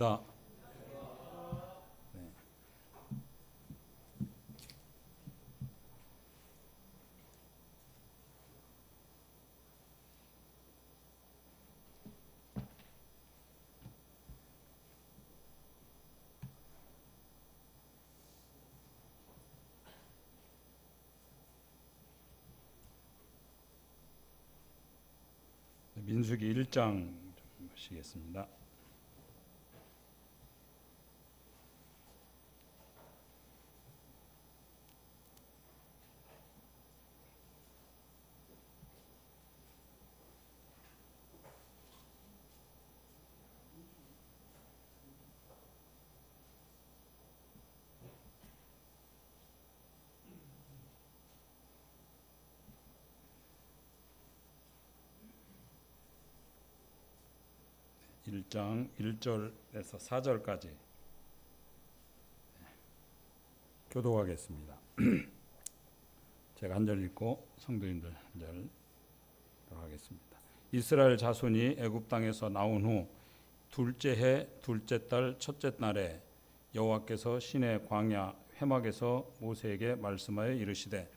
네. 민수기 1장 좀 보시겠습니다. 일 장 1절에서 4절까지 교독하겠습니다. 제가 한 절 읽고 성도님들 한 절 하겠습니다. 이스라엘 자손이 애굽 땅에서 나온 후 둘째 해 둘째 달 첫째 날에 여호와께서 시내 광야 회막에서 모세에게 말씀하여 이르시되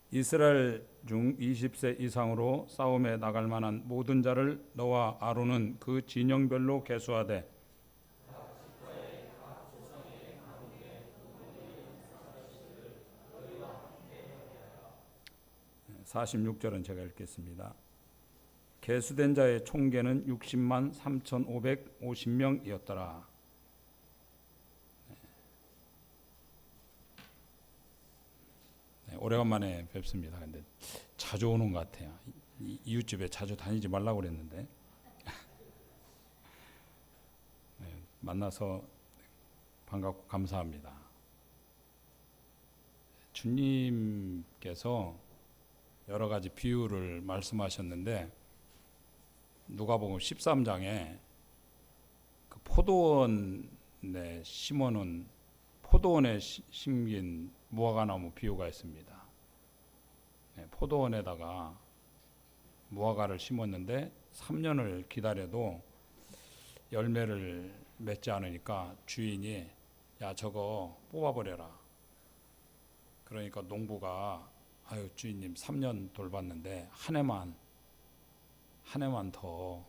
이스라엘 중 20세 이상으로 싸움에 나갈 만한 모든 자를 너와 아론은 그 진영별로 계수하되 46절은 제가 읽겠습니다. 계수된 자의 총계는 60만 3,550명이었더라. 오래간만에 뵙습니다. 근데 자주 오는 것 같아요. 이웃집에 자주 다니지 말라고 그랬는데 만나서 반갑고 감사합니다. 주님께서 여러 가지 비유를 말씀하셨는데 누가복음 13장에 그 포도원에 심어놓은 포도원에 심긴 무화과나무 비유가 있습니다. 포도원에다가 무화과를 심었는데 3년을 기다려도 열매를 맺지 않으니까 주인이 야 저거 뽑아버려라. 그러니까 농부가 아유 주인님 3년 돌봤는데 한 해만 더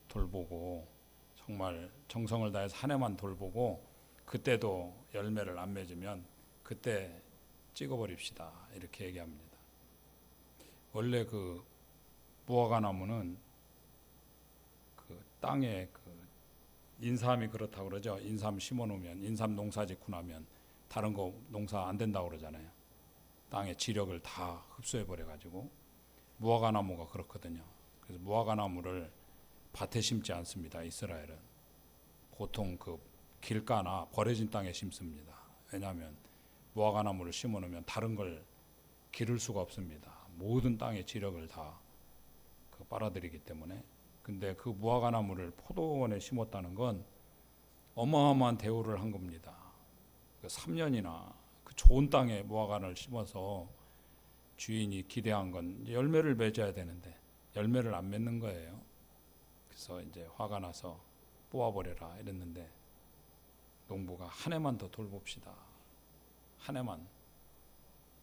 돌보고 정말 정성을 다해서 한 해만 돌보고 그때도 열매를 안 맺으면 그때 찍어버립시다 이렇게 얘기합니다. 원래 그 무화과 나무는 그 땅에 그 인삼이 그렇다고 그러죠. 인삼 심어놓으면 인삼 농사 짓고 나면 다른 거 농사 안 된다고 그러잖아요. 땅의 지력을 다 흡수해 버려 가지고 무화과 나무가 그렇거든요. 그래서 무화과 나무를 밭에 심지 않습니다. 이스라엘은 보통 그 길가나 버려진 땅에 심습니다. 왜냐하면 무화과 나무를 심어놓으면 다른 걸 기를 수가 없습니다. 모든 땅의 지력을 다 빨아들이기 때문에. 근데 그 무화과 나무를 포도원에 심었다는 건 어마어마한 대우를 한 겁니다. 3년이나 그 좋은 땅에 무화과를 심어서 주인이 기대한 건 열매를 맺어야 되는데 열매를 안 맺는 거예요. 그래서 이제 화가 나서 뽑아버려라 이랬는데 농부가 한 해만 더 돌봅시다. 한 해만.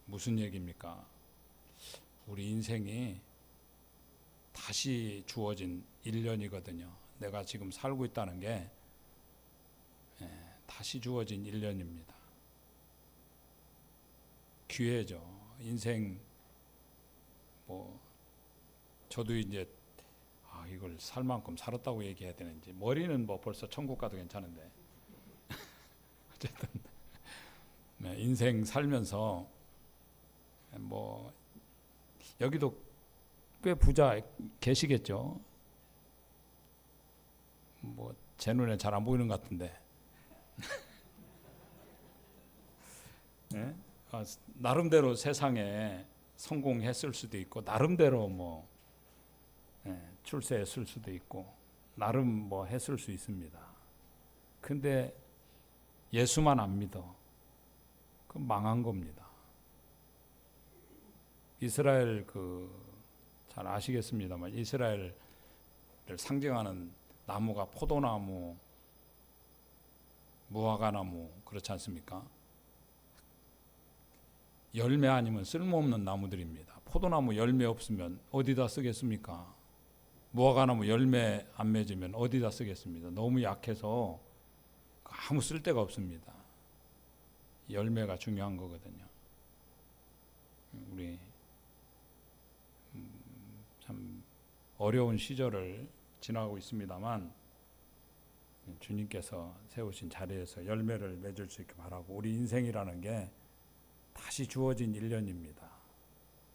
무슨 얘기입니까? 우리 인생이 다시 주어진 1년이거든요. 내가 지금 살고 있다는 게 다시 주어진 1년입니다. 기회죠. 인생 저도 이제 이걸 살 만큼 살았다고 얘기해야 되는지 머리는 벌써 천국 가도 괜찮은데 어쨌든 인생 살면서 여기도 꽤 부자 계시겠죠. 제 눈에 잘 안 보이는 것 같은데 네? 나름대로 세상에 성공했을 수도 있고 나름대로 출세했을 수도 있고 나름 했을 수 있습니다. 근데 예수만 안 믿어. 그 망한 겁니다. 이스라엘 잘 아시겠습니다만 이스라엘을 상징하는 나무가 포도나무, 무화과나무 그렇지 않습니까? 열매 아니면 쓸모없는 나무들입니다. 포도나무 열매 없으면 어디다 쓰겠습니까? 무화과나무 열매 안 맺으면 어디다 쓰겠습니까? 너무 약해서 아무 쓸데가 없습니다. 열매가 중요한 거거든요. 우리 참 어려운 시절을 지나고 있습니다만 주님께서 세우신 자리에서 열매를 맺을 수 있게 바라고, 우리 인생이라는 게 다시 주어진 1년입니다.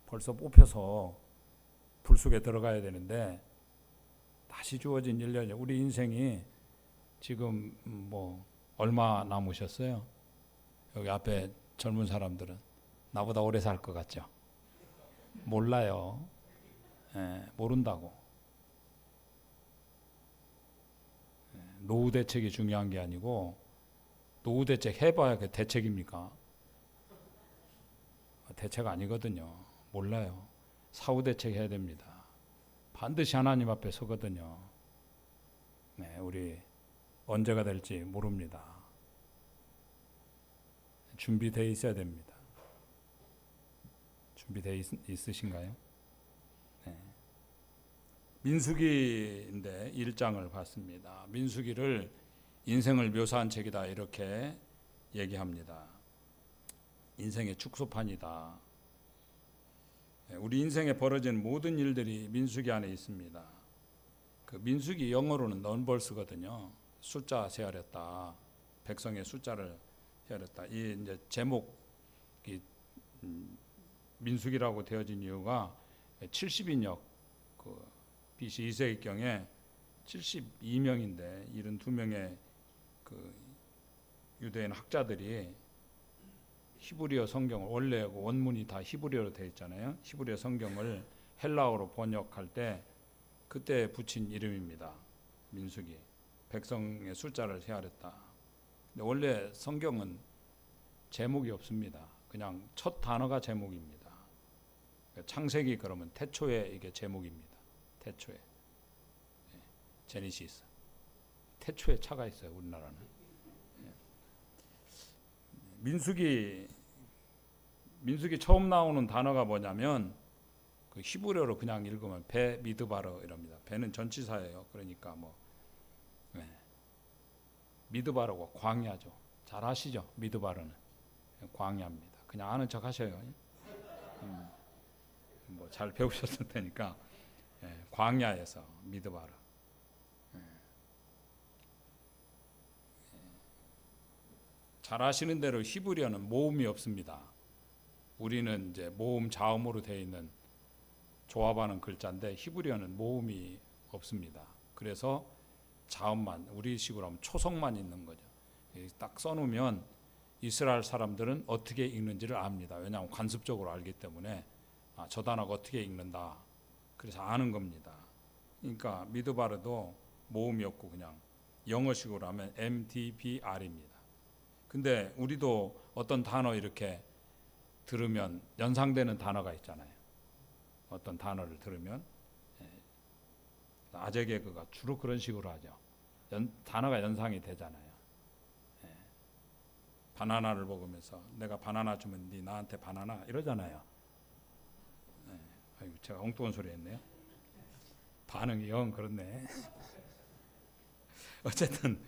벌써 뽑혀서 불 속에 들어가야 되는데 다시 주어진 1년이에요. 우리 인생이 지금 얼마 남으셨어요? 여기 앞에 젊은 사람들은 나보다 오래 살 것 같죠? 몰라요. 모른다고. 노후 대책이 중요한 게 아니고, 노후 대책 해봐야 그 대책입니까? 대책 아니거든요. 몰라요. 사후 대책 해야 됩니다. 반드시 하나님 앞에 서거든요. 우리 언제가 될지 모릅니다. 준비되어 있어야 됩니다. 준비되어 있으신가요? 민수기인데 1장을 봤습니다. 민수기를 인생을 묘사한 책이다 이렇게 얘기합니다. 인생의 축소판이다. 우리 인생에 벌어진 모든 일들이 민수기 안에 있습니다. 그 민수기 영어로는 넘버스거든요. 숫자 세어렸다. 백성의 숫자를 세어렸다. 이 이제 제목이 민수기라고 되어진 이유가 70인역 BC 2세기경에 72명인데 72명의 유대인 학자들이 히브리어 성경을, 원래 원문이 다 히브리어로 되어 있잖아요. 히브리어 성경을 헬라어로 번역할 때 그때 붙인 이름입니다. 민수기. 백성의 숫자를 세하랬다. 근데 원래 성경은 제목이 없습니다. 그냥 첫 단어가 제목입니다. 창세기 그러면 태초에 이게 제목입니다. 태초에. 제니시스. 태초에 차가 있어요, 우리나라는. 민수기 처음 나오는 단어가 뭐냐면 그 히브리어로 그냥 읽으면 배 미드바르 이랍니다. 배는 전치사예요. 그러니까 미드바르고 광야죠. 잘 아시죠? 미드바르는 광야입니다. 그냥 아는 척 하셔요. 잘 배우셨을 테니까. 광야에서 미드바르. 잘 아시는 대로 히브리어는 모음이 없습니다. 우리는 이제 모음 자음으로 되어 있는 조합하는 글자인데 히브리어는 모음이 없습니다. 그래서 자음만, 우리식으로 하면 초성만 있는 거죠. 딱 써놓으면 이스라엘 사람들은 어떻게 읽는지를 압니다. 왜냐하면 관습적으로 알기 때문에 저 단어가 어떻게 읽는다. 그래서 아는 겁니다. 그러니까 미드바르도 모음이 없고 그냥 영어식으로 하면 MDBR입니다. 근데 우리도 어떤 단어 이렇게 들으면 연상되는 단어가 있잖아요. 어떤 단어를 들으면 아재 개그가 주로 그런 식으로 하죠. 단어가 연상이 되잖아요. 바나나를 먹으면서 내가 바나나 주면 네 나한테 바나나 이러잖아요. 아이고, 제가 엉뚱한 소리 했네요. 반응이 영 그렇네. 어쨌든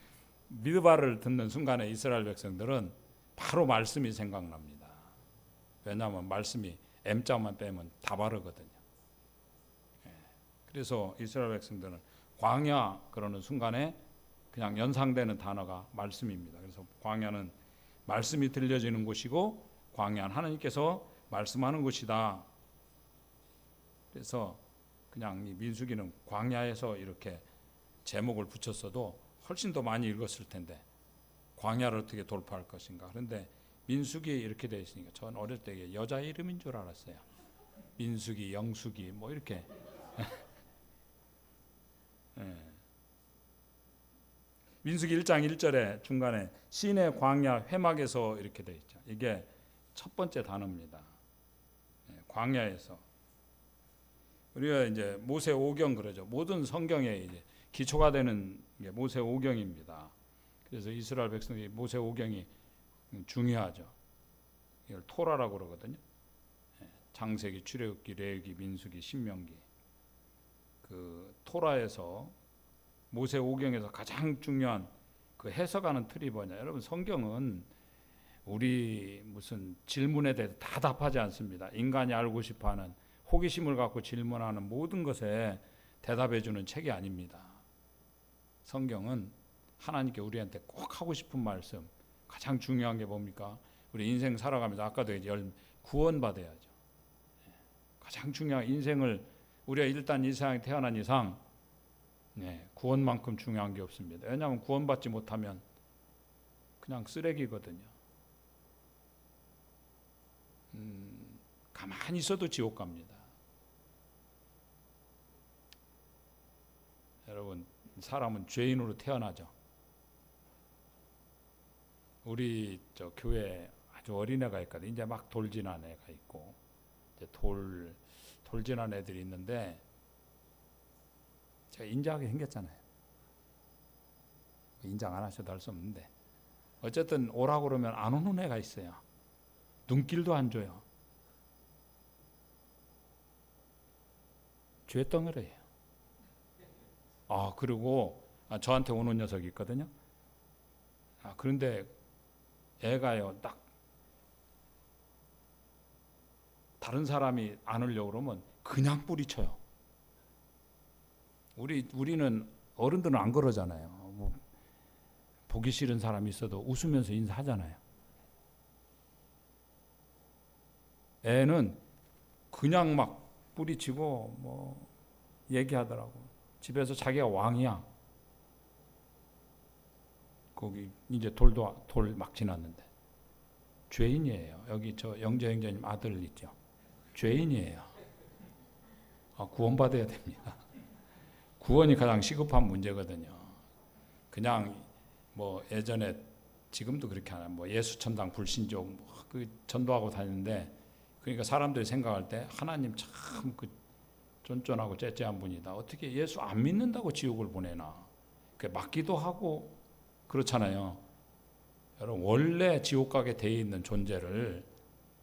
미드바를 듣는 순간에 이스라엘 백성들은 바로 말씀이 생각납니다. 왜냐하면 말씀이 M자만 빼면 다 바르거든요. 그래서 이스라엘 백성들은 광야 그러는 순간에 그냥 연상되는 단어가 말씀입니다. 그래서 광야는 말씀이 들려지는 곳이고 광야는 하나님께서 말씀하는 곳이다. 그래서 그냥 이 민수기는 광야에서 이렇게 제목을 붙였어도 훨씬 더 많이 읽었을 텐데 광야를 어떻게 돌파할 것인가. 그런데 민수기 이렇게 되어 있으니까 전 어릴 때 여자 이름인 줄 알았어요. 민수기, 영수기 뭐 이렇게. 민수기 1장 1절에 중간에 신의 광야 회막에서 이렇게 되어 있죠. 이게 첫 번째 단어입니다. 광야에서 우리가 이제 모세오경 그러죠. 모든 성경에 이제 기초가 되는 게 모세오경입니다. 그래서 이스라엘 백성이 모세오경이 중요하죠. 이걸 토라라고 그러거든요. 창세기, 출애굽기, 레위기, 민수기, 신명기. 그 토라에서 모세오경에서 가장 중요한 그 해석하는 틀이 뭐냐? 여러분 성경은 우리 무슨 질문에 대해서 다 답하지 않습니다. 인간이 알고 싶어하는 호기심을 갖고 질문하는 모든 것에 대답해주는 책이 아닙니다. 성경은 하나님께 우리한테 꼭 하고 싶은 말씀, 가장 중요한 게 뭡니까? 우리 인생 살아가면서 아까도 구원받아야죠. 가장 중요한 인생을 우리가 일단 이 세상에 태어난 이상 구원만큼 중요한 게 없습니다. 왜냐하면 구원받지 못하면 그냥 쓰레기거든요. 가만히 있어도 지옥 갑니다. 여러분 사람은 죄인으로 태어나죠. 우리 저 교회 아주 어린애가 있거든요. 이제 막 돌진한 애가 있고 이제 돌진한 애들이 있는데 제가 인자하게 생겼잖아요. 인정 안 하셔도 할 수 없는데 어쨌든 오라고 그러면 안 오는 애가 있어요. 눈길도 안 줘요. 죄덩어리예요. 그리고 저한테 오는 녀석이 있거든요. 그런데 애가요, 딱 다른 사람이 안으려고 그러면 그냥 뿌리쳐요. 우리는 어른들은 안 그러잖아요. 뭐 보기 싫은 사람이 있어도 웃으면서 인사하잖아요. 애는 그냥 막 뿌리치고 뭐 얘기하더라고. 집에서 자기가 왕이야. 거기 이제 돌 막 지났는데 죄인이에요. 여기 저 영재 형제님 아들 있죠. 죄인이에요. 구원받아야 됩니다. 구원이 가장 시급한 문제거든요. 그냥 뭐 예전에 지금도 그렇게 하나 뭐 예수천당 불신족 그 전도하고 다니는데 그러니까 사람들이 생각할 때 하나님 참 그 쫀쫀하고 째째한 분이다. 어떻게 예수 안 믿는다고 지옥을 보내나? 그 맞기도 하고 그렇잖아요. 여러분 원래 지옥 가게 돼 있는 존재를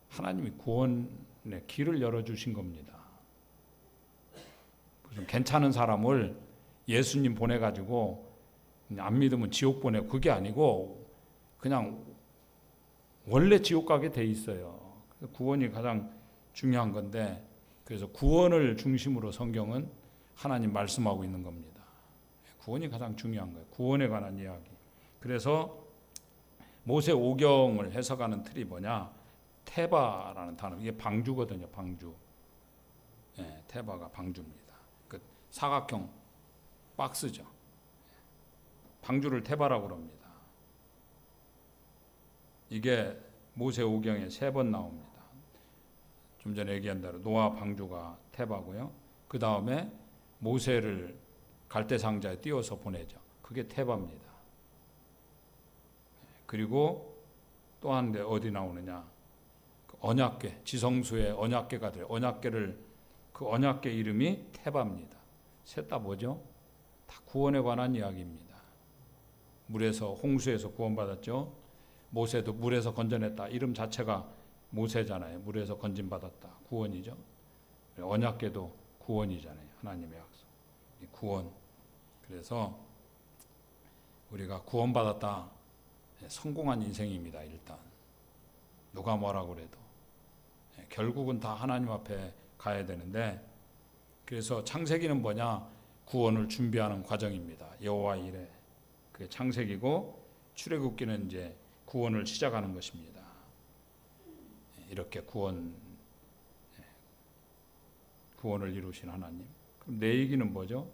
하나님이 구원의 길을 열어주신 겁니다. 무슨 괜찮은 사람을 예수님 보내가지고 안 믿으면 지옥 보내고 그게 아니고 그냥 원래 지옥 가게 돼 있어요. 구원이 가장 중요한 건데 그래서 구원을 중심으로 성경은 하나님 말씀하고 있는 겁니다. 구원이 가장 중요한 거예요. 구원에 관한 이야기. 그래서 모세오경을 해석하는 틀이 뭐냐? 테바라는 단어. 이게 방주거든요. 방주. 테바가 방주입니다. 그 사각형 박스죠. 방주를 테바라고 합니다. 이게 모세오경에 3번 나옵니다. 좀 전에 얘기한 대로 노아 방주가 테바고요. 그 다음에 모세를 갈대상자에 띄워서 보내죠. 그게 테바입니다. 그리고 또 한 데 어디 나오느냐? 언약궤, 지성소의 언약궤가 돼요. 그 언약궤 이름이 테바입니다. 셋 다 뭐죠? 다 구원에 관한 이야기입니다. 물에서 홍수에서 구원받았죠. 모세도 물에서 건져냈다. 이름 자체가 모세잖아요. 물에서 건진받았다. 구원이죠. 언약궤도 구원이잖아요. 하나님의 약속. 구원. 그래서 우리가 구원받았다. 성공한 인생입니다. 일단. 누가 뭐라고 그래도. 결국은 다 하나님 앞에 가야 되는데 그래서 창세기는 뭐냐? 구원을 준비하는 과정입니다. 여호와 이레. 그게 창세기고 출애굽기는 이제 구원을 시작하는 것입니다. 이렇게 구원을 이루신 하나님. 그럼 내 얘기는 뭐죠?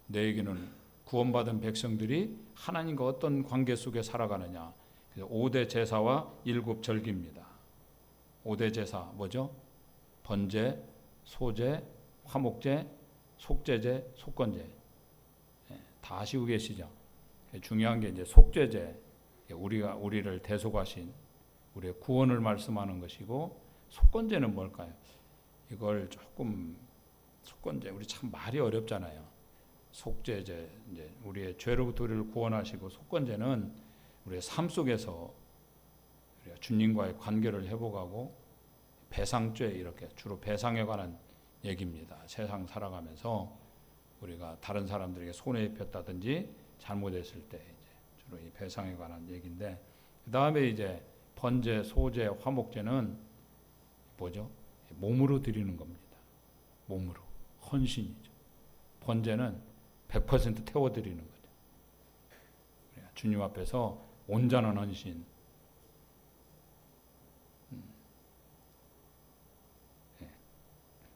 내 얘기는 구원받은 백성들이 하나님과 어떤 관계 속에 살아가느냐. 5대 제사와 7절기입니다. 5대 제사 뭐죠? 번제, 소제, 화목제, 속죄제, 속건제. 다 아시고 계시죠? 중요한 게 이제 속죄제. 우리를 대속하신 우리의 구원을 말씀하는 것이고, 속건제는 뭘까요? 이걸 조금, 속건제 우리 참 말이 어렵잖아요. 속죄제, 이제 우리의 죄로부터 우리를 구원하시고, 속건제는 우리의 삶 속에서 우리가 주님과의 관계를 회복하고 배상죄, 이렇게 주로 배상에 관한 얘기입니다. 세상 살아가면서 우리가 다른 사람들에게 손해 입혔다든지 잘못했을 때 이제 주로 이 배상에 관한 얘기인데, 그 다음에 이제 번제, 소제, 화목제는 뭐죠? 몸으로 드리는 겁니다. 몸으로, 헌신이죠. 번제는 100% 태워드리는 거죠. 주님 앞에서 온전한 헌신,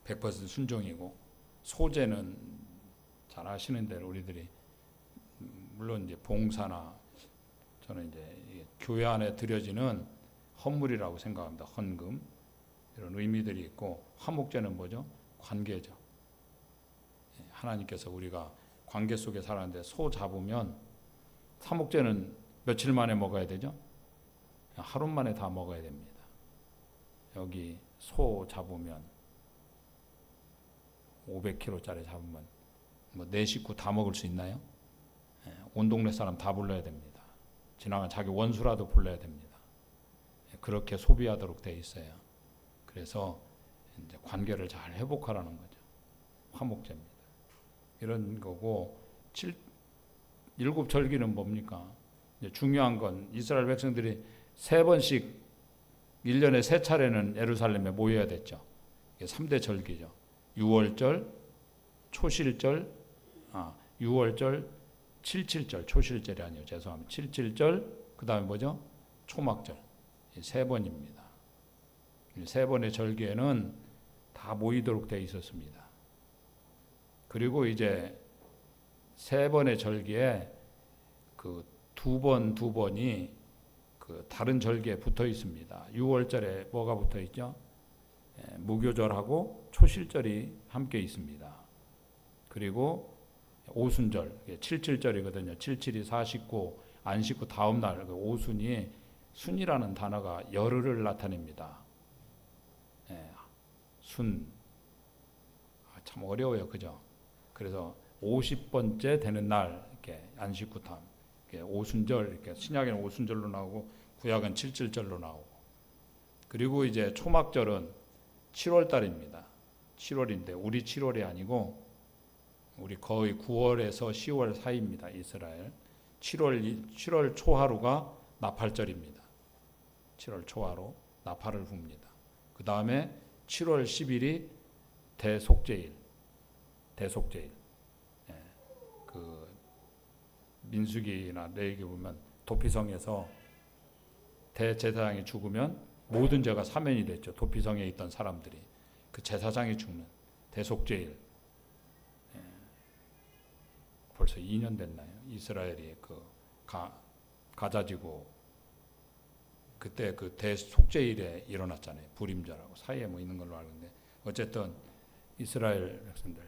100% 순종이고, 소제는 잘 아시는 대로 우리들이 물론 이제 봉사나, 저는 이제 교회 안에 드려지는 헌물이라고 생각합니다. 헌금, 이런 의미들이 있고, 화목제는 뭐죠? 관계죠. 하나님께서 우리가 관계 속에 살았는데 소 잡으면, 화목제는 며칠 만에 먹어야 되죠? 하루 만에 다 먹어야 됩니다. 여기 소 잡으면 500kg짜리 잡으면 뭐 내 식구 다 먹을 수 있나요? 온 동네 사람 다 불러야 됩니다. 지나간 자기 원수라도 불러야 됩니다. 그렇게 소비하도록 돼 있어요. 그래서 이제 관계를 잘 회복하라는 거죠. 화목제입니다. 이런 거고, 일곱 절기는 뭡니까? 이제 중요한 건 이스라엘 백성들이 3번씩 1년에 3차례는 예루살렘에 모여야 됐죠. 이게 3대 절기죠. 6월절, 초실절, 6월절, 77절, 초실절이 아니에요. 죄송합니다. 77절, 그 다음에 뭐죠? 초막절. 3번입니다. 3번의 절기에는 다 모이도록 되어 있었습니다. 그리고 이제 3번의 절기에 그 두 번이 그 다른 절기에 붙어 있습니다. 6월절에 뭐가 붙어 있죠? 무교절하고 초실절이 함께 있습니다. 그리고 오순절, 77절이거든요. 77이 49, 안식구 다음 날, 오순이, 순이라는 단어가 열흘을 나타냅니다. 순, 참 어려워요, 그죠? 그래서 50번째 되는 날, 이렇게 안식구 다음, 이렇게 오순절, 이렇게 신약에는 오순절로 나오고 구약은 77절로 나오고, 그리고 이제 초막절은 7월 달입니다. 7월인데 우리 7월이 아니고 우리 거의 9월에서 10월 사이입니다. 이스라엘 7월 초하루가 나팔절입니다. 7월 초하루 나팔을 붑니다. 그 다음에 7월 10일이 대속죄일. 그 민수기나 레위기 보면 도피성에서 대제사장이 죽으면 모든 죄가 사면이 됐죠. 도피성에 있던 사람들이, 그 제사장이 죽는 대속죄일. 벌써 2년 됐나요? 이스라엘이 그 가자지구 그때 그 대속죄일에 일어났잖아요. 불임절하고 사이에 뭐 있는 걸로 알는데, 어쨌든 이스라엘 백성들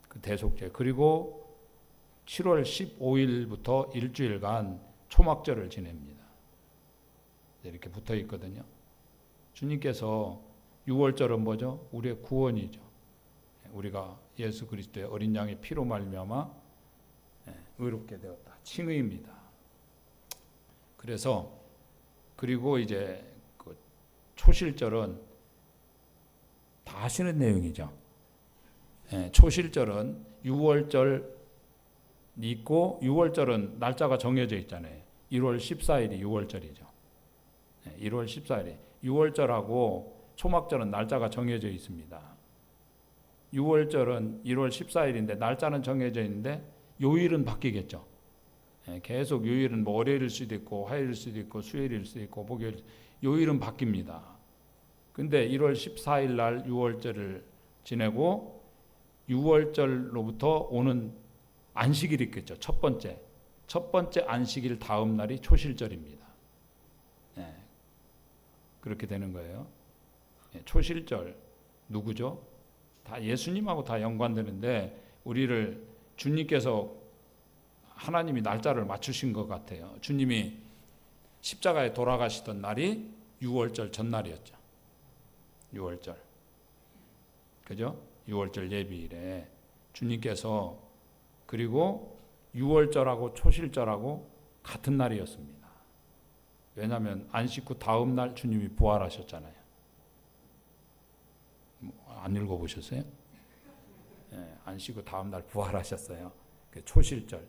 그 대속죄, 그리고 7월 15일부터 일주일간 초막절을 지냅니다. 이렇게 붙어 있거든요. 주님께서 6월절은 뭐죠? 우리의 구원이죠. 우리가 예수 그리스도의 어린 양의 피로 말미암아 의롭게 되었다. 칭의입니다. 그래서 그리고 이제 그 초실절은 다 아시는 내용이죠. 초실절은 6월절 있고, 6월절은 날짜가 정해져 있잖아요. 1월 14일이 6월절이죠. 1월 14일이 6월절하고 초막절은 날짜가 정해져 있습니다. 6월절은 1월 14일인데 날짜는 정해져 있는데 요일은 바뀌겠죠. 계속 요일은 뭐 월요일일 수도 있고 화요일일 수도 있고 수요일일 수도 있고 목요일, 요일은 바뀝니다. 근데 1월 14일 날 6월절을 지내고 6월절로부터 오는 안식일이 있겠죠. 첫 번째 안식일 다음 날이 초실절입니다. 그렇게 되는 거예요. 초실절 누구죠? 다 예수님하고 다 연관되는데, 우리를 주님께서 하나님이 날짜를 맞추신 것 같아요. 주님이 십자가에 돌아가시던 날이 6월절 전날이었죠. 6월절. 그죠? 6월절 예비일에 주님께서 그리고 6월절하고 초실절하고 같은 날이었습니다. 왜냐하면 안식 후 다음 날 주님이 부활하셨잖아요. 안 읽어보셨어요? 네, 안식 후 다음 날 부활하셨어요. 그 초실절.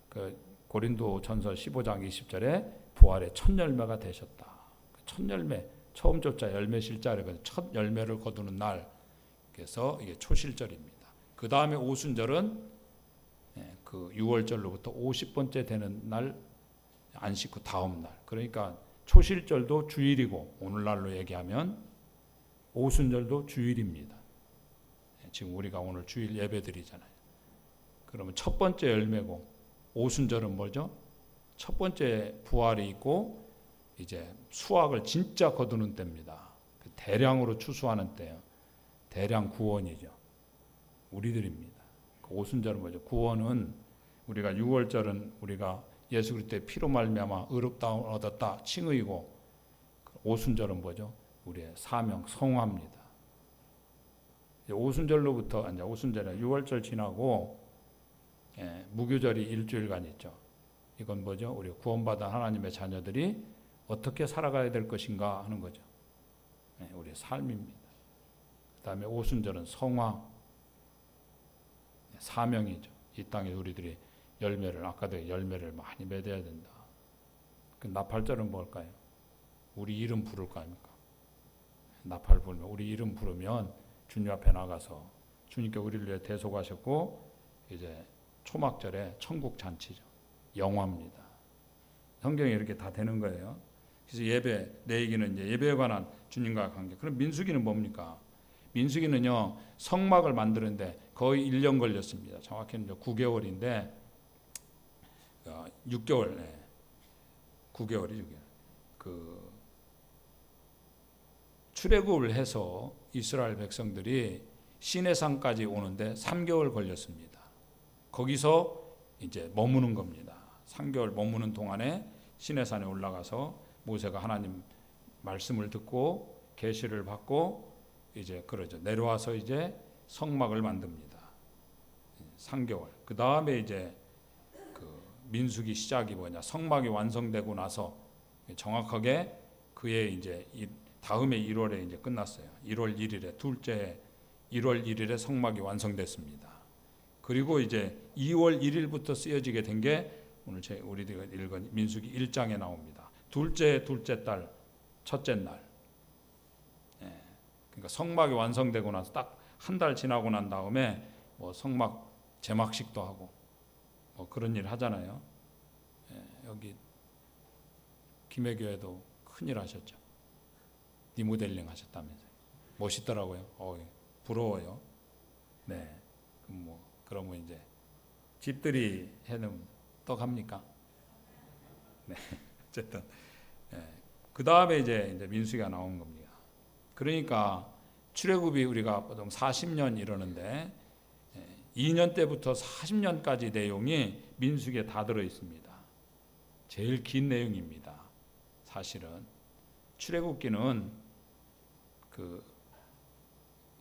그 고린도전서 15장 20절에 부활의 첫 열매가 되셨다. 첫 열매, 처음 조자 열매 실자래. 첫 열매를 거두는 날. 그래서 이게 초실절입니다. 그 다음에 오순절은 그 6월절로부터 50번째 되는 날 안식 후 다음 날. 그러니까 초실절도 주일이고 오늘날로 얘기하면 오순절도 주일입니다. 지금 우리가 오늘 주일 예배드리잖아요. 그러면 첫 번째 열매고 오순절은 뭐죠? 첫 번째 부활이 있고 이제 수확을 진짜 거두는 때입니다. 대량으로 추수하는 때예요. 대량 구원이죠. 우리들입니다. 오순절은 뭐죠? 구원은 우리가 6월절은 우리가 예수 그리스도의 피로 말미암아 의롭다움을 얻었다 칭의고, 오순절은 뭐죠? 우리의 사명 성화입니다. 오순절로부터 이제 오순절에 6월절 지나고 무교절이 일주일간 있죠. 이건 뭐죠? 우리 구원받은 하나님의 자녀들이 어떻게 살아가야 될 것인가 하는 거죠. 우리의 삶입니다. 그다음에 오순절은 성화, 사명이죠. 이 땅에 우리들이 열매를, 아까도 열매를 많이 맺어야 된다. 그 나팔절은 뭘까요? 우리 이름 부를 거 아닙니까? 나팔 불면 우리 이름 부르면 주님 앞에 나가서 주님께 우리를 위해 대속하셨고, 이제 초막절에 천국 잔치죠. 영화입니다. 성경에 이렇게 다 되는 거예요. 그래서 예배, 내 얘기는 이제 예배에 관한 주님과의 관계. 그럼 민수기는 뭡니까? 민수기는요, 성막을 만드는데 거의 1년 걸렸습니다. 정확히는 9개월인데 6개월, 9개월이 6개월. 그 출애굽을 해서 이스라엘 백성들이 시내산까지 오는데 3개월 걸렸습니다. 거기서 이제 머무는 겁니다. 3개월 머무는 동안에 시내산에 올라가서 모세가 하나님 말씀을 듣고 계시를 받고 이제 그러죠. 내려와서 이제 성막을 만듭니다. 3개월. 그 다음에 이제 그 민수기 시작이 뭐냐? 성막이 완성되고 나서 정확하게 그의 이제 다음에 1월에 이제 끝났어요. 1월 1일에 둘째 1월 1일에 성막이 완성됐습니다. 그리고 이제 2월 1일부터 쓰여지게 된 게 오늘 우리가 읽은 민수기 1장에 나옵니다. 둘째 달, 첫째 날. 그러니까 성막이 완성되고 나서 딱 한 달 지나고 난 다음에 뭐 성막 제막식도 하고 뭐 그런 일 하잖아요. 여기 김해교회도 큰일 하셨죠. 리모델링 하셨다면서요. 멋있더라고요. 부러워요. 네. 그러면 이제 집들이 해는 떡합니까? 네. 어쨌든 그 다음에 이제 민수기가 나온 겁니다. 그러니까 출애굽이 우리가 보통 40년 이러는데 2년 때부터 40년까지 내용이 민수기에 다 들어 있습니다. 제일 긴 내용입니다. 사실은 출애굽기는 그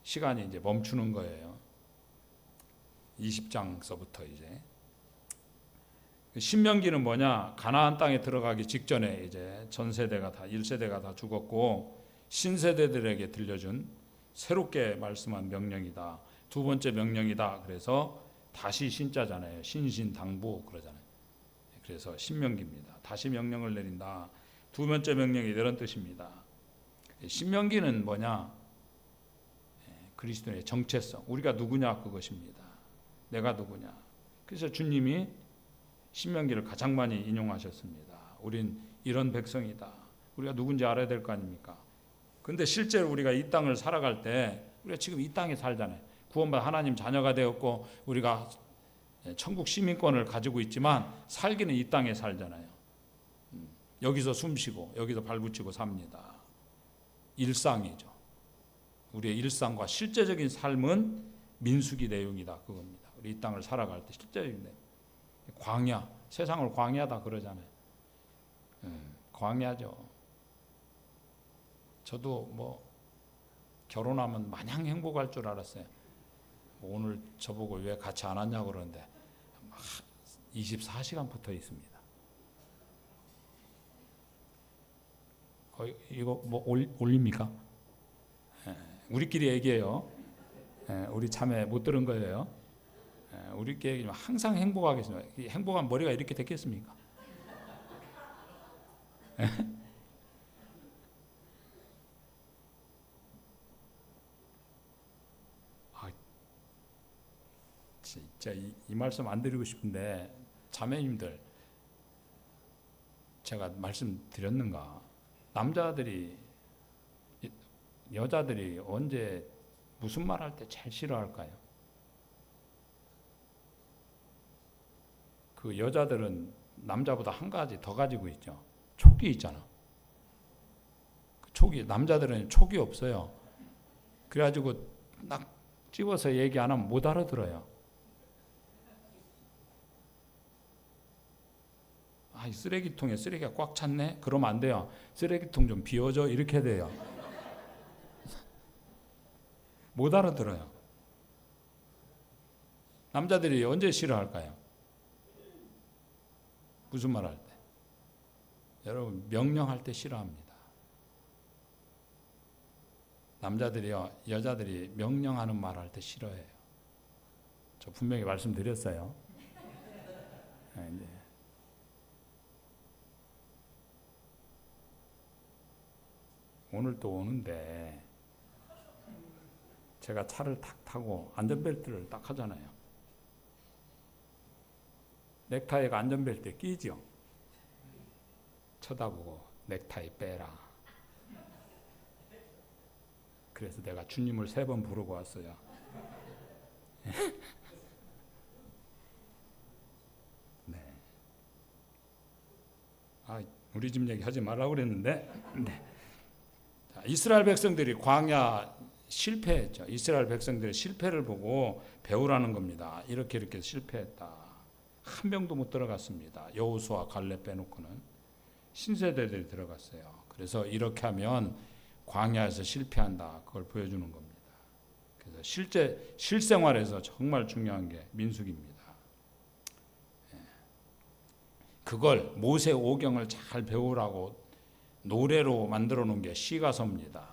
시간이 이제 멈추는 거예요. 20장서부터 이제. 신명기는 뭐냐? 가나안 땅에 들어가기 직전에 이제 전 세대가 다 1세대가 다 죽었고 신세대들에게 들려준 새롭게 말씀한 명령이다. 두 번째 명령이다. 그래서 다시 신자잖아요. 신신당부 그러잖아요. 그래서 신명기입니다. 다시 명령을 내린다. 두 번째 명령이 이런 뜻입니다. 신명기는 뭐냐? 그리스도의 정체성. 우리가 누구냐 그것입니다. 내가 누구냐. 그래서 주님이 신명기를 가장 많이 인용하셨습니다. 우린 이런 백성이다. 우리가 누군지 알아야 될 거 아닙니까? 근데 실제로 우리가 이 땅을 살아갈 때 우리가 지금 이 땅에 살잖아요. 구원받아 하나님 자녀가 되었고 우리가 천국 시민권을 가지고 있지만 살기는 이 땅에 살잖아요. 여기서 숨쉬고 여기서 발붙이고 삽니다. 일상이죠. 우리의 일상과 실제적인 삶은 민수기 내용이다 그겁니다. 우리 이 땅을 살아갈 때 실제적인 내용. 광야, 세상을 광야다 그러잖아요. 광야죠. 저도 뭐 결혼하면 마냥 행복할 줄 알았어요. 오늘 저보고 왜 같이 안 왔냐고 그러는데 24시간 붙어 있습니다. 이거 뭐 올립니까? 우리끼리 얘기해요. 우리 자매 못 들은 거예요. 우리끼리 얘기하면 항상 행복하겠습니다. 행복한 머리가 이렇게 됐겠습니까? 진짜 이 말씀 안 드리고 싶은데 자매님들 제가 말씀드렸는가? 남자들이 여자들이 언제 무슨 말 할 때 제일 싫어할까요? 그 여자들은 남자보다 한 가지 더 가지고 있죠. 촉이 있잖아. 촉이 남자들은 촉이 없어요. 그래가지고 딱 집어서 얘기 안 하면 못 알아들어요. 이 쓰레기통에 쓰레기가 꽉 찼네? 그러면 안 돼요. 쓰레기통 좀 비워줘? 이렇게 돼요. 못 알아들어요. 남자들이 언제 싫어할까요? 무슨 말 할 때? 여러분, 명령할 때 싫어합니다. 남자들이요, 여자들이 명령하는 말 할 때 싫어해요. 저 분명히 말씀드렸어요. 이제 오늘 또 오는데 제가 차를 탁 타고 안전벨트를 딱 하잖아요. 넥타이가 안전벨트에 끼죠. 쳐다보고 넥타이 빼라. 그래서 내가 주님을 3번 부르고 왔어요. 네. 우리 집 얘기 하지 말라고 그랬는데 네. 이스라엘 백성들이 광야 실패했죠. 이스라엘 백성들의 실패를 보고 배우라는 겁니다. 이렇게 실패했다. 한 명도 못 들어갔습니다. 여호수아 갈렙 빼놓고는 신세대들이 들어갔어요. 그래서 이렇게 하면 광야에서 실패한다. 그걸 보여주는 겁니다. 그래서 실생활에서 정말 중요한 게 민수기입니다. 그걸 모세 오경을 잘 배우라고 노래로 만들어 놓은 게 시가서입니다.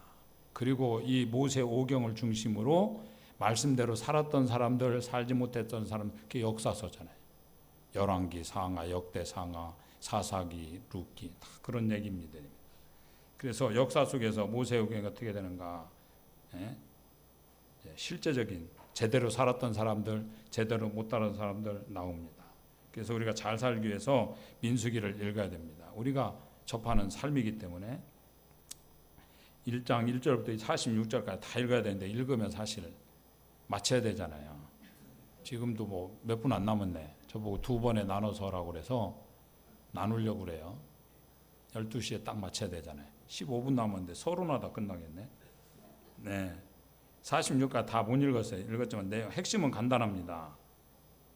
그리고 이 모세 오경을 중심으로 말씀대로 살았던 사람들, 살지 못했던 사람, 그게 역사서잖아요. 열왕기, 상하, 역대상하, 사사기, 룻기 다 그런 얘기입니다. 그래서 역사 속에서 모세 오경이 어떻게 되는가? 실제적인 제대로 살았던 사람들, 제대로 못 살았던 사람들 나옵니다. 그래서 우리가 잘 살기 위해서 민수기를 읽어야 됩니다. 우리가 접하는 삶이기 때문에 1장 1절부터 46절까지 다 읽어야 되는데 읽으면 사실 마쳐야 되잖아요. 지금도 뭐 몇 분 안 남았네. 저보고 2번에 나눠서 하라고 그래서 나누려고 그래요. 12시에 딱 마쳐야 되잖아요. 15분 남았는데 서론하다 끝나겠네. 네, 46까지 다 못 읽었어요. 읽었지만 내용 핵심은 간단합니다.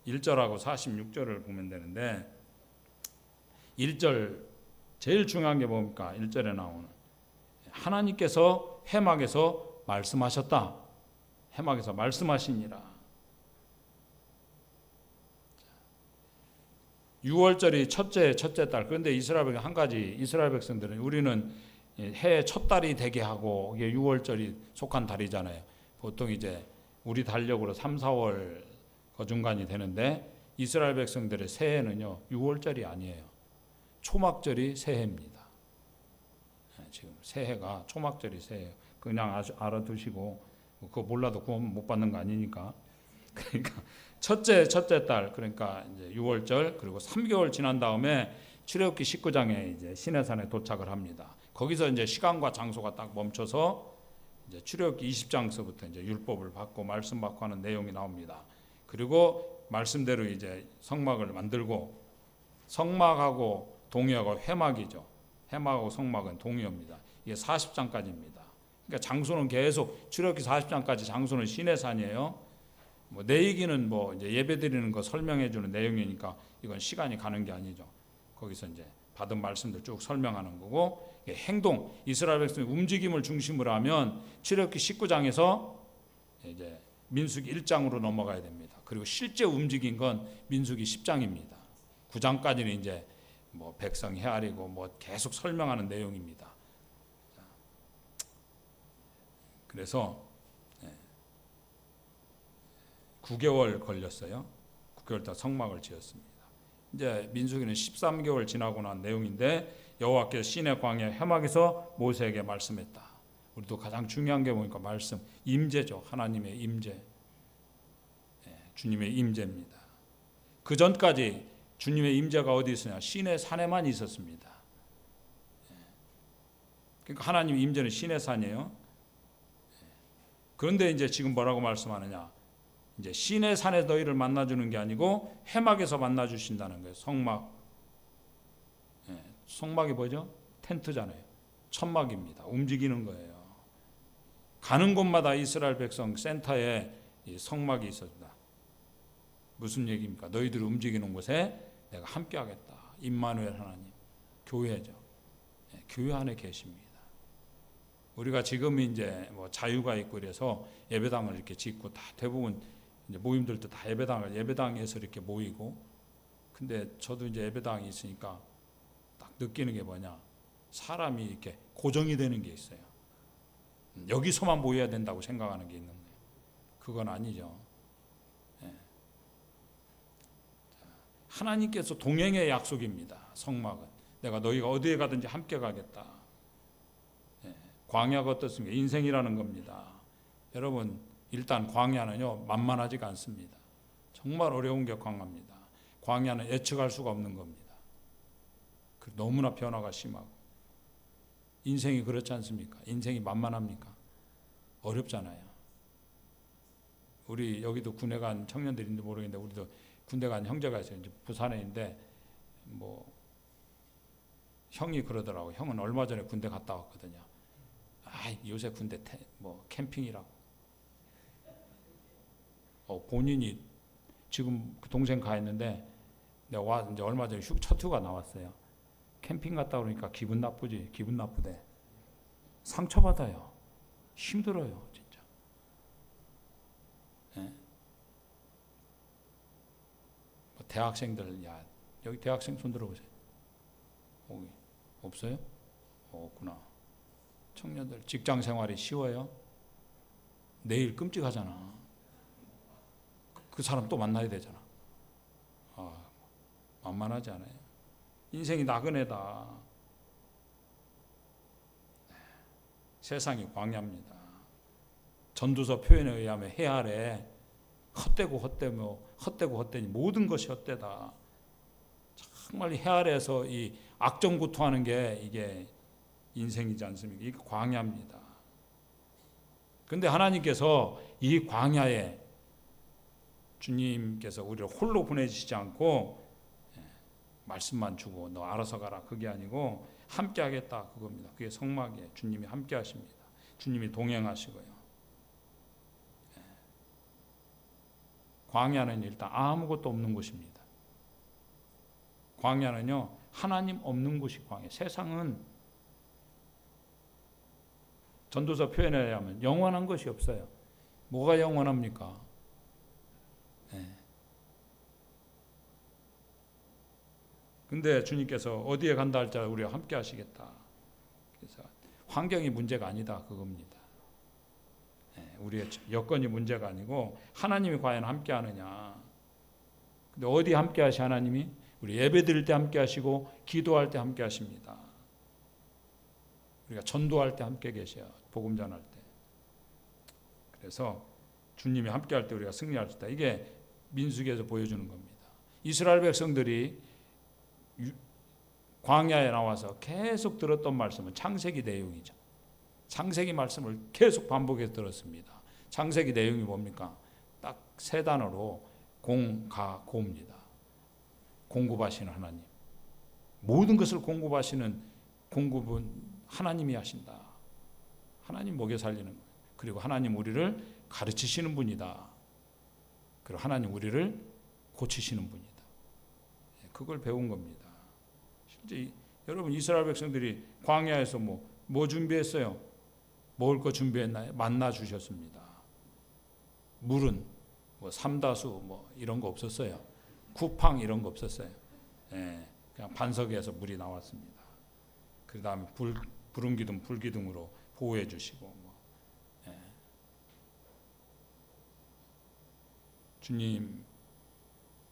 1절하고 46절을 보면 되는데 1절 제일 중요한 게 뭡니까? 1절에 나오는 하나님께서 회막에서 말씀하셨다. 회막에서 말씀하시니라. 6월절이 첫째 달. 그런데 이스라엘 백성 한 가지 이스라엘 백성들은 우리는 해의 첫 달이 되게 하고 이게 6월절이 속한 달이잖아요. 보통 이제 우리 달력으로 3, 4월 거중간이 되는데 이스라엘 백성들의 새해는요 6월절이 아니에요. 초막절이 새해입니다. 지금 새해가 초막절이 새해예요. 그냥 알아두시고 그거 몰라도 구원 못 받는 거 아니니까. 그러니까 첫째 달 그러니까 이제 6월절 그리고 3개월 지난 다음에 출애굽기 19장에 이제 시내산에 도착을 합니다. 거기서 이제 시간과 장소가 딱 멈춰서 이제 출애굽기 20장서부터 이제 율법을 받고 말씀 받고 하는 내용이 나옵니다. 그리고 말씀대로 이제 성막을 만들고 성막하고 동의하고 회막이죠. 회막하고 성막은 동의어입니다. 이게 40장까지입니다. 그러니까 장소는 계속 출애굽기 40장까지 장소는 시내산이에요. 뭐 내 얘기는 뭐 이제 예배드리는 거 설명해 주는 내용이니까 이건 시간이 가는 게 아니죠. 거기서 이제 받은 말씀들 쭉 설명하는 거고, 행동, 이스라엘 백성의 움직임을 중심으로 하면 출애굽기 19장에서 이제 민수기 1장으로 넘어가야 됩니다. 그리고 실제 움직인 건 민수기 10장입니다. 9장까지는 이제 뭐 백성 헤아리고 뭐 계속 설명하는 내용입니다. 그래서 9개월 걸렸어요. 9개월 동안 성막을 지었습니다. 이제 민수기는 13개월 지나고 난 내용인데, 여호와께서 시내 광야 회막에서 모세에게 말씀했다. 우리도 가장 중요한 게 보니까 말씀, 임재죠. 하나님의 임재, 주님의 임재입니다. 그 전까지 주님의 임재가 어디 있으냐? 시내 산에만 있었습니다. 그러니까 하나님의 임재는 시내 산이에요. 그런데 이제 지금 뭐라고 말씀하느냐? 이제 시내 산에 너희를 만나주는 게 아니고 회막에서 만나주신다는 거예요. 성막. 성막이 뭐죠? 텐트잖아요. 천막입니다. 움직이는 거예요. 가는 곳마다 이스라엘 백성 센터에 이 성막이 있었다. 무슨 얘기입니까? 너희들이 움직이는 곳에 내가 함께하겠다. 임마누엘 하나님, 교회죠. 교회 안에 계십니다. 우리가 지금 이제 뭐 자유가 있고 그래서 예배당을 이렇게 짓고 다 대부분 이제 모임들도 다 예배당에서 이렇게 모이고, 근데 저도 이제 예배당이 있으니까 딱 느끼는 게 뭐냐? 사람이 이렇게 고정이 되는 게 있어요. 여기서만 모여야 된다고 생각하는 게 있는 거예요. 그건 아니죠. 하나님께서 동행의 약속입니다. 성막은 내가 너희가 어디에 가든지 함께 가겠다. 광야가 어떻습니까? 인생이라는 겁니다. 여러분, 일단 광야는요 만만하지가 않습니다. 정말 어려운 게 광야입니다. 광야는 예측할 수가 없는 겁니다. 너무나 변화가 심하고. 인생이 그렇지 않습니까? 인생이 만만합니까? 어렵잖아요. 우리 여기도 군에 간 청년들인지 모르겠는데, 우리도 군대 간 형제가 있어요. 이제 부산에 있는데 뭐 형이 그러더라고. 형은 얼마 전에 군대 갔다 왔거든요. 요새 군대 뭐 캠핑이라고. 본인이 지금 그 동생 가 있는데, 내가 이제 얼마 전에 첫 휴가 나왔어요. 캠핑 갔다 오니까 기분 나쁘지. 기분 나쁘대. 상처받아요. 힘들어요, 진짜. 대학생들, 여기 대학생 손 들어보세요. 없어요? 없구나. 청년들 직장 생활이 쉬워요? 내일 끔찍하잖아. 그 사람 또 만나야 되잖아. 만만하지 않아요. 인생이 나그네다. 세상이 광야입니다. 전도서 표현에 의하면 해 아래 헛되고 헛되니 모든 것이 헛되다. 정말 해 아래에서 이 악정구토하는 게 이게 인생이지 않습니까? 이게 광야입니다. 그런데 하나님께서 이 광야에 주님께서 우리를 홀로 보내주시지 않고 말씀만 주고 너 알아서 가라, 그게 아니고 함께 하겠다, 그겁니다. 그게 성막이에요. 주님이 함께 하십니다. 주님이 동행하시고요. 광야는 일단 아무것도 없는 곳입니다. 광야는요 하나님 없는 곳이 광야. 세상은 전도서 표현에 의하면 영원한 것이 없어요. 뭐가 영원합니까? 근데 주님께서 어디에 간다 할지라도 우리와 함께 하시겠다. 그래서 환경이 문제가 아니다, 그겁니다. 우리의 여건이 문제가 아니고 하나님이 과연 함께 하느냐. 근데 어디 함께 하시? 하나님이 우리 예배 드릴 때 함께 하시고 기도할 때 함께 하십니다. 우리가 전도할 때 함께 계셔요. 복음 전할 때. 그래서 주님이 함께 할 때 우리가 승리할 수 있다. 이게 민수기에서 보여주는 겁니다. 이스라엘 백성들이 광야에 나와서 계속 들었던 말씀은 창세기 내용이죠. 창세기 말씀을 계속 반복해서 들었습니다. 창세기 내용이 뭡니까? 딱 세 단어로 공가고입니다. 공급하시는 하나님. 모든 것을 공급하시는 공급은 하나님이 하신다. 하나님 먹여 살리는 거예요. 그리고 하나님 우리를 가르치시는 분이다. 그리고 하나님 우리를 고치시는 분이다. 그걸 배운 겁니다. 실제 여러분 이스라엘 백성들이 광야에서 뭐 준비했어요? 먹을 거 준비했나요? 만나 주셨습니다. 물은 삼다수 이런 거 없었어요. 쿠팡 이런 거 없었어요. 예, 그냥 반석에서 물이 나왔습니다. 그 다음에 부름 기둥, 불 기둥으로 보호해 주시고 예.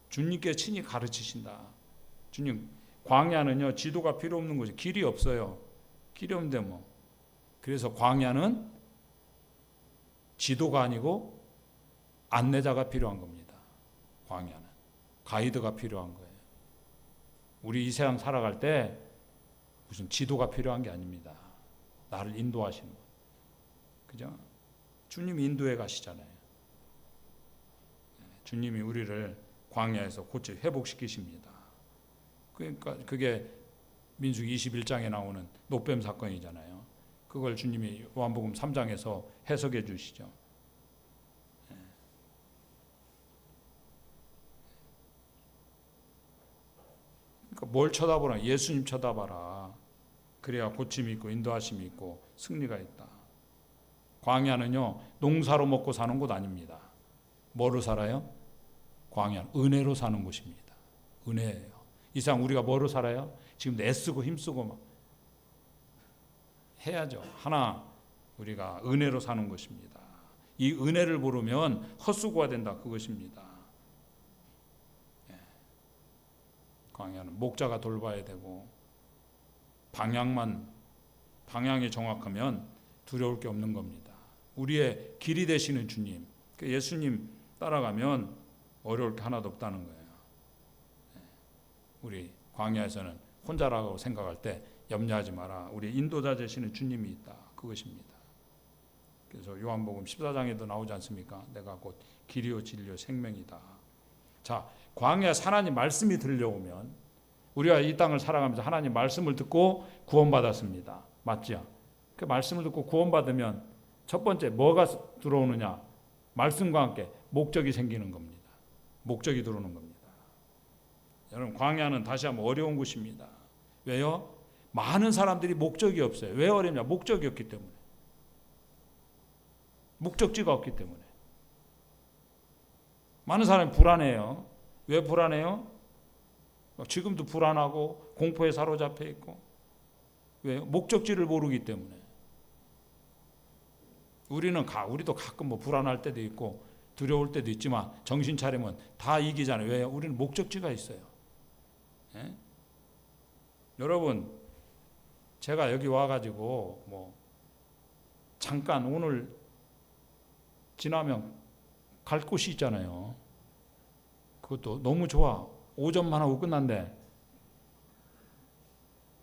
주님께 친히 가르치신다. 주님, 광야는요 지도가 필요 없는 곳이 길이 없어요. 길이 없는데 그래서 광야는 지도가 아니고 안내자가 필요한 겁니다. 광야는 가이드가 필요한 거예요. 우리 이 세상 살아갈 때 무슨 지도가 필요한 게 아닙니다. 나를 인도하시는 거. 그죠? 주님이 인도해 가시잖아요. 주님이 우리를 광야에서 고쳐 회복시키십니다. 그러니까 그게 민수기 21장에 나오는 노뱀 사건이잖아요. 그걸 주님이 요한복음 3장에서 해석해 주시죠. 그러니까 뭘 쳐다보라? 예수님 쳐다봐라. 그래야 고침이 있고 인도하심이 있고 승리가 있다. 광야는요 농사로 먹고 사는 곳 아닙니다. 뭐로 살아요? 광야는 은혜로 사는 곳입니다. 은혜예요. 이상 우리가 뭐로 살아요? 지금 애쓰고 힘쓰고 막 해야죠. 하나 우리가 은혜로 사는 것입니다. 이 은혜를 모르면 헛수고가 된다 그것입니다. 광야는 목자가 돌봐야 되고 방향이 정확하면 두려울 게 없는 겁니다. 우리의 길이 되시는 주님, 예수님 따라가면 어려울 게 하나도 없다는 거예요. 우리 광야에서는 혼자라고 생각할 때 염려하지 마라. 우리 인도자 되시는 주님이 있다. 그것입니다. 그래서 요한복음 14장에도 나오지 않습니까? 내가 곧 길이요 진리요 생명이다. 자, 광야에서 하나님 말씀이 들려오면 우리가 이 땅을 살아가면서 하나님 말씀을 듣고 구원받았습니다. 맞죠? 그 말씀을 듣고 구원받으면 첫 번째 뭐가 들어오느냐? 말씀과 함께 목적이 생기는 겁니다. 목적이 들어오는 겁니다. 여러분 광야는 다시 한번 어려운 곳입니다. 왜요? 많은 사람들이 목적이 없어요. 왜 어렵냐? 목적이 없기 때문에. 목적지가 없기 때문에. 많은 사람이 불안해요. 왜 불안해요? 지금도 불안하고 공포에 사로잡혀 있고. 왜요? 목적지를 모르기 때문에. 우리도 가끔 불안할 때도 있고 두려울 때도 있지만 정신 차리면 다 이기잖아요. 왜요? 우리는 목적지가 있어요. 예? 여러분, 제가 여기 와가지고 잠깐 오늘 지나면 갈 곳이 있잖아요. 그것도 너무 좋아. 오전만 하고 끝난대.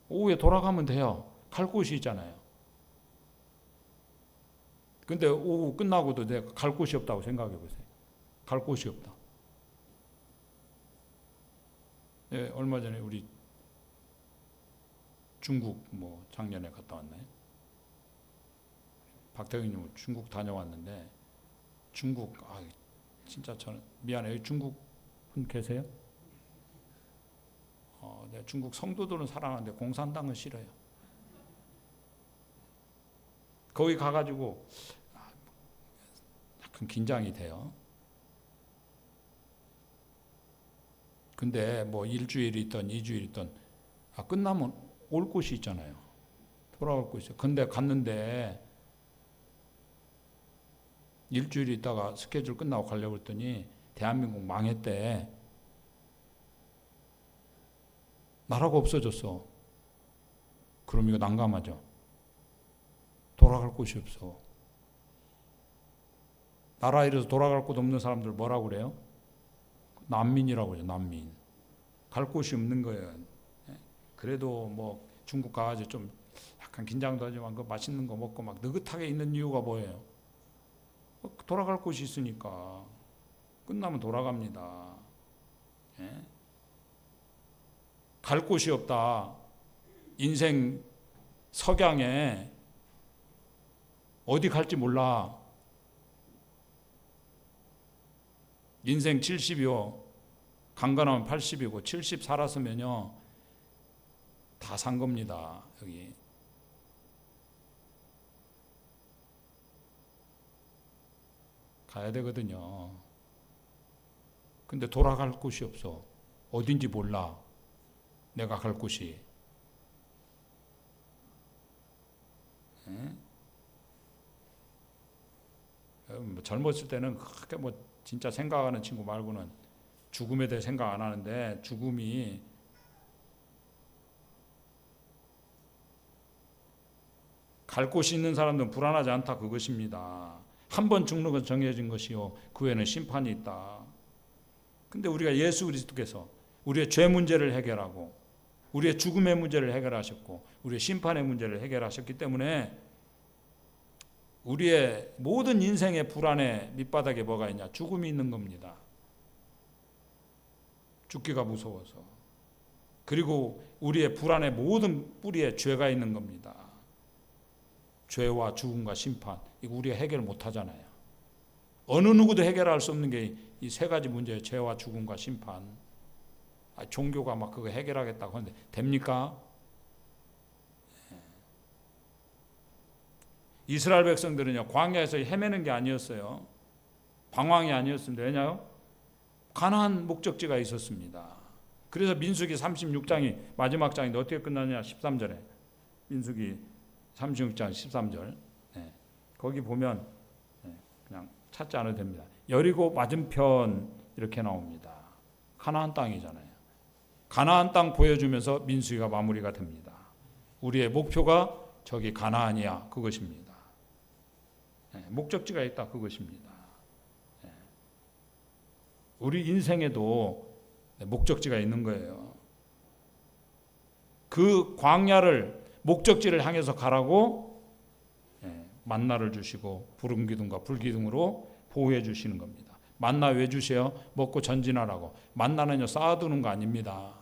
오후에 돌아가면 돼요. 갈 곳이 있잖아요. 근데 오후 끝나고도 내가 갈 곳이 없다고 생각해 보세요. 갈 곳이 없다. 예, 얼마 전에 우리 중국 작년에 갔다 왔나요? 박태근님 중국 다녀왔는데 중국 진짜 저는 미안해요. 여기 중국 분 계세요? 네, 중국 성도들은 사랑하는데 공산당은 싫어요. 거기 가가지고 약간 긴장이 돼요. 근데 일주일이 있던 2주일 있던 끝나면 올 곳이 있잖아요. 돌아올 곳이 있어요. 근데 갔는데 일주일 있다가 스케줄 끝나고 가려고 했더니 대한민국 망했대. 나라가 없어졌어. 그럼 이거 난감하죠. 돌아갈 곳이 없어. 나라 이래서 돌아갈 곳 없는 사람들 뭐라고 그래요? 난민이라고 그래요. 난민. 갈 곳이 없는 거예요. 그래도 중국 가가지고 좀 약간 긴장도 하지만 그 맛있는 거 먹고 막 느긋하게 있는 이유가 뭐예요? 돌아갈 곳이 있으니까. 끝나면 돌아갑니다. 예? 갈 곳이 없다. 인생 석양에 어디 갈지 몰라. 인생 70이요. 강건하면 80이고 70 살았으면요. 다 산 겁니다. 여기 가야 되거든요. 근데 돌아갈 곳이 없어. 어딘지 몰라. 내가 갈 곳이. 젊었을 때는 그렇게 뭐 진짜 생각하는 친구 말고는 죽음에 대해 생각 안 하는데, 죽음이 갈 곳이 있는 사람들은 불안하지 않다, 그것입니다. 한 번 죽는 건 정해진 것이요, 그 후에는 심판이 있다. 근데 우리가 예수 그리스도께서 우리의 죄 문제를 해결하고 우리의 죽음의 문제를 해결하셨고 우리의 심판의 문제를 해결하셨기 때문에 우리의 모든 인생의 불안의 밑바닥에 뭐가 있냐? 죽음이 있는 겁니다. 죽기가 무서워서. 그리고 우리의 불안의 모든 뿌리에 죄가 있는 겁니다. 죄와 죽음과 심판, 이거 우리가 해결 못 하잖아요. 어느 누구도 해결할 수 없는 게 이 세 가지 문제예요. 죄와 죽음과 심판. 종교가 막 그거 해결하겠다고 하는데 됩니까? 이스라엘 백성들은요, 광야에서 헤매는 게 아니었어요. 방황이 아니었습니다. 왜냐요? 가나안 목적지가 있었습니다. 그래서 민수기 36장이 마지막 장인데 어떻게 끝나냐? 13절에 민수기 36장 13절. 거기 보면 그냥 찾지 않아도 됩니다. 여리고 맞은편 이렇게 나옵니다. 가나안 땅이잖아요. 가나안 땅 보여주면서 민수기가 마무리가 됩니다. 우리의 목표가 저기 가나안이야, 그것입니다. 목적지가 있다, 그것입니다. 우리 인생에도 목적지가 있는 거예요. 그 광야를 목적지를 향해서 가라고 만나를 주시고 푸른 기둥과 불기둥으로 보호해 주시는 겁니다. 만나 왜 주세요? 먹고 전진하라고. 만나는요, 쌓아두는 거 아닙니다.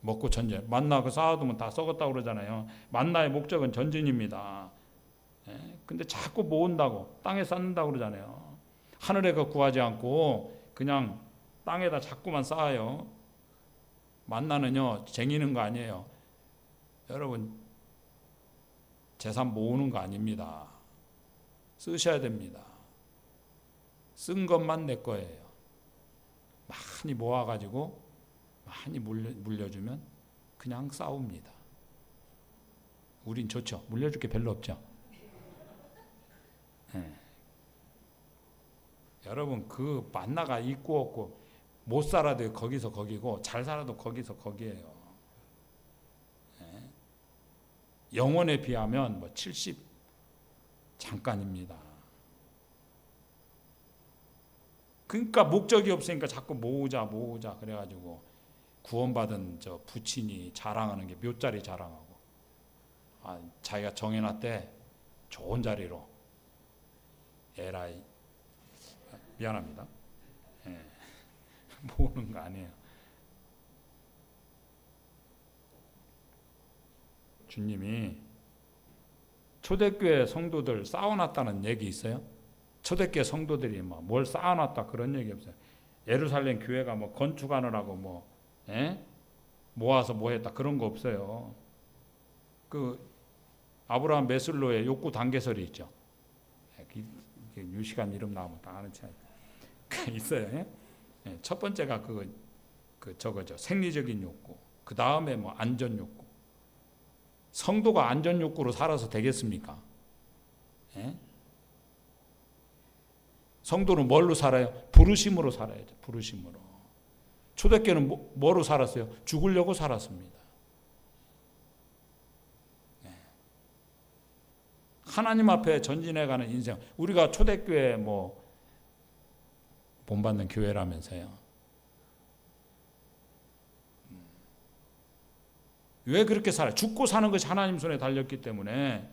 먹고 전진. 만나 그 쌓아두면 다 썩었다고 그러잖아요. 만나의 목적은 전진입니다. 근데 자꾸 모은다고, 땅에 쌓는다고 그러잖아요. 하늘에 그 구하지 않고 그냥 땅에다 자꾸만 쌓아요. 만나는요, 쟁이는 거 아니에요. 여러분, 재산 모으는 거 아닙니다. 쓰셔야 됩니다. 쓴 것만 내 거예요. 많이 모아가지고 많이 물려주면 그냥 싸웁니다. 우린 좋죠. 물려줄 게 별로 없죠. 여러분, 그 만나가 있고 없고, 못 살아도 거기서 거기고 잘 살아도 거기서 거기에요. 영혼에 비하면 뭐 70 잠깐입니다. 그러니까 목적이 없으니까 자꾸 모으자 그래가지고 구원받은 저 부친이 자랑하는 게 묘자리 자랑하고, 자기가 정해놨대, 좋은 자리로. 에라이, 미안합니다. 모으는 거 아니에요. 주님이 초대교회 성도들 쌓아놨다는 얘기 있어요? 초대교회 성도들이 뭘 쌓아놨다 그런 얘기 없어요. 예루살렘 교회가 뭐 건축하느라고 모아서 뭐 했다 그런 거 없어요. 그 아브라함 메슬로의 욕구 단계설이 있죠. 유시간 이름 나오면 다 아는 차이 있어요. 첫 번째가 저거죠. 생리적인 욕구. 그 다음에 뭐 안전 욕구. 성도가 안전 욕구로 살아서 되겠습니까? 성도는 뭘로 살아요? 부르심으로 살아야죠. 부르심으로. 초대교회는 뭐로 살았어요? 죽으려고 살았습니다. 하나님 앞에 전진해가는 인생. 우리가 초대교회 본받는 교회라면서요. 왜 그렇게 살아요? 죽고 사는 것이 하나님 손에 달렸기 때문에.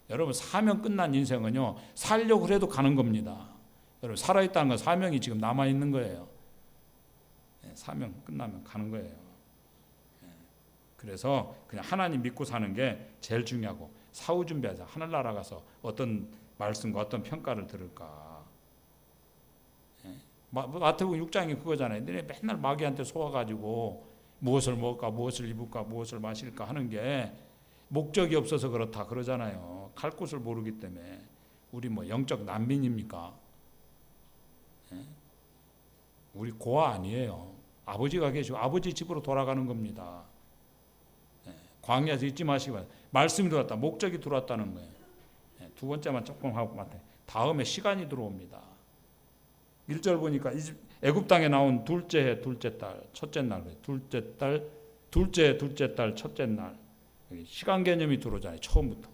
여러분, 사명 끝난 인생은요, 살려고 해도 가는 겁니다. 여러분, 살아있다는 건 사명이 지금 남아있는 거예요. 사명 끝나면 가는 거예요. 그래서 그냥 하나님 믿고 사는 게 제일 중요하고, 사후 준비하자. 하늘나라 가서 어떤 말씀과 어떤 평가를 들을까. 마태복음 6장이 그거잖아요. 너네 맨날 마귀한테 속아가지고 무엇을 먹을까, 무엇을 입을까, 무엇을 마실까 하는 게 목적이 없어서 그렇다 그러잖아요. 갈 곳을 모르기 때문에. 우리 뭐 영적 난민입니까? 예? 우리 고아 아니에요. 아버지가 계시고 아버지 집으로 돌아가는 겁니다. 예? 광야에서 잊지 마시기 바랍니다. 말씀이 들어왔다. 목적이 들어왔다는 거예요. 예? 두 번째만 조금 하고 맞아요. 다음에 시간이 들어옵니다. 1절 보니까 애굽 땅에 나온 둘째 해 둘째 달 첫째 날, 둘째 달 둘째 달 첫째 날, 시간 개념이 들어오잖아요. 처음부터.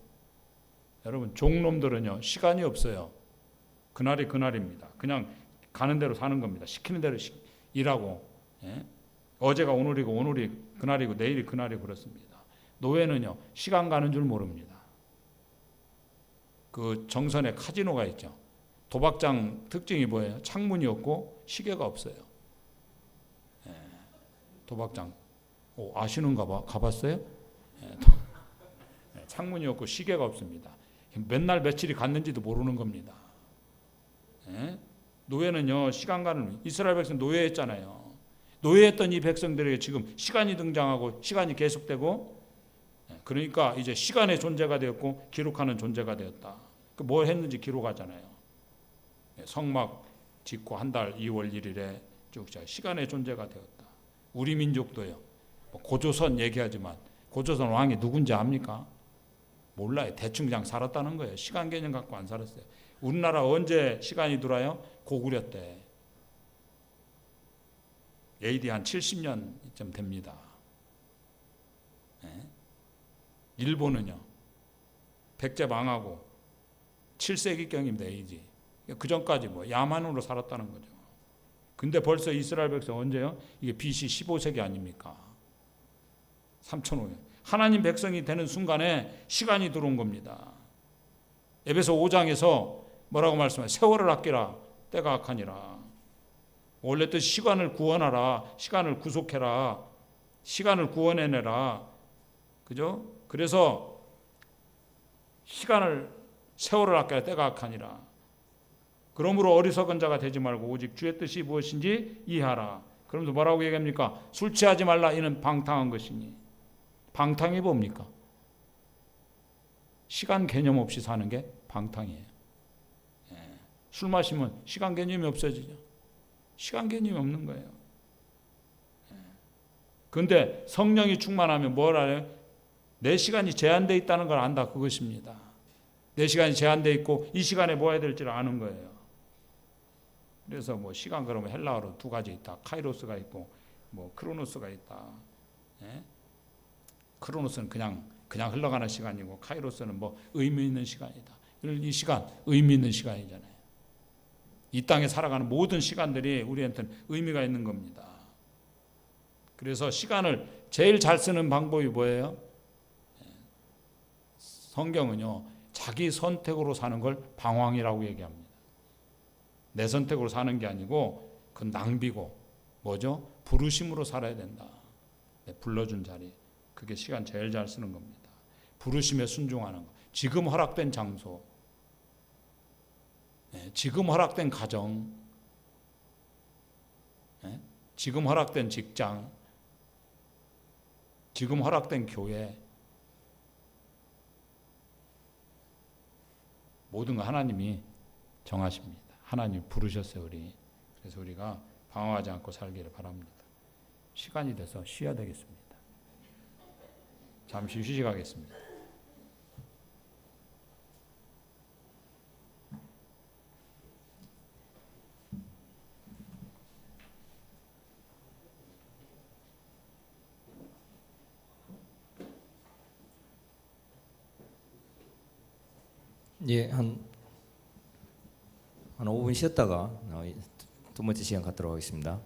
여러분 종놈들은요 시간이 없어요. 그날이 그날입니다. 그냥 가는 대로 사는 겁니다. 시키는 대로 일하고, 예? 어제가 오늘이고 오늘이 그날이고 내일이 그날이고 그렇습니다. 노예는요 시간 가는 줄 모릅니다. 그 정선에 카지노가 있죠. 도박장 특징이 뭐예요? 창문이 없고 시계가 없어요. 예, 도박장. 아시는가 봐. 가봤어요? 예, 창문이 없고 시계가 없습니다. 맨날 며칠이 갔는지도 모르는 겁니다. 예? 노예는요 시간 가는, 이스라엘 백성 노예했잖아요. 노예했던 이 백성들에게 지금 시간이 등장하고 시간이 계속되고, 그러니까 이제 시간의 존재가 되었고 기록하는 존재가 되었다. 뭘 했는지 기록하잖아요. 성막 짓고 한 달 2월 1일에 쭉 시간의 존재가 되었다. 우리 민족도요. 고조선 얘기하지만 고조선 왕이 누군지 압니까? 몰라요. 대충 그냥 살았다는 거예요. 시간 개념 갖고 안 살았어요. 우리나라 언제 시간이 들어요? 고구려 때. AD 한 70년쯤 됩니다. 예? 일본은요. 백제 망하고 7세기경입니다. AD. 그 전까지 뭐 야만으로 살았다는 거죠. 근데 벌써 이스라엘 백성 언제요? 이게 BC 15세기 아닙니까? 3,500년. 하나님 백성이 되는 순간에 시간이 들어온 겁니다. 에베소 5장에서 뭐라고 말씀해요? 세월을 아끼라, 때가 악하니라. 원래 또 시간을 구원하라, 시간을 구속해라, 시간을 구원해내라. 그죠? 그래서 세월을 아끼라, 때가 악하니라. 그러므로 어리석은 자가 되지 말고 오직 주의 뜻이 무엇인지 이해하라. 그러면서 뭐라고 얘기합니까? 술 취하지 말라, 이는 방탕한 것이니. 방탕이 뭡니까? 시간 개념 없이 사는 게 방탕이에요. 예. 술 마시면 시간 개념이 없어지죠. 시간 개념이 없는 거예요. 그런데 성령이 충만하면 뭘 알아요? 내 시간이 제한되어 있다는 걸 안다, 그것입니다. 내 시간이 제한되어 있고 이 시간에 뭐 해야 될지를 아는 거예요. 그래서 뭐 시간 그러면 헬라어로 두 가지 있다. 카이로스가 있고 뭐 크로노스가 있다. 예? 크로노스는 그냥 흘러가는 시간이고 카이로스는 뭐 의미 있는 시간이다. 이 시간 의미 있는 시간이잖아요. 이 땅에 살아가는 모든 시간들이 우리한테는 의미가 있는 겁니다. 그래서 시간을 제일 잘 쓰는 방법이 뭐예요? 성경은요 자기 선택으로 사는 걸 방황이라고 얘기합니다. 내 선택으로 사는 게 아니고 그건 낭비고 뭐죠? 부르심으로 살아야 된다. 불러준 자리, 그게 시간 제일 잘 쓰는 겁니다. 부르심에 순종하는 거. 지금 허락된 장소, 지금 허락된 가정, 지금 허락된 직장, 지금 허락된 교회, 모든 거 하나님이 정하십니다. 하나님이 부르셨어요, 우리. 그래서 우리가 방황하지 않고 살기를 바랍니다. 시간이 돼서 쉬어야 되겠습니다. 잠시 휴식하겠습니다. 예, 한 5분 쉬었다가 두 번째 시간 갖도록 하겠습니다.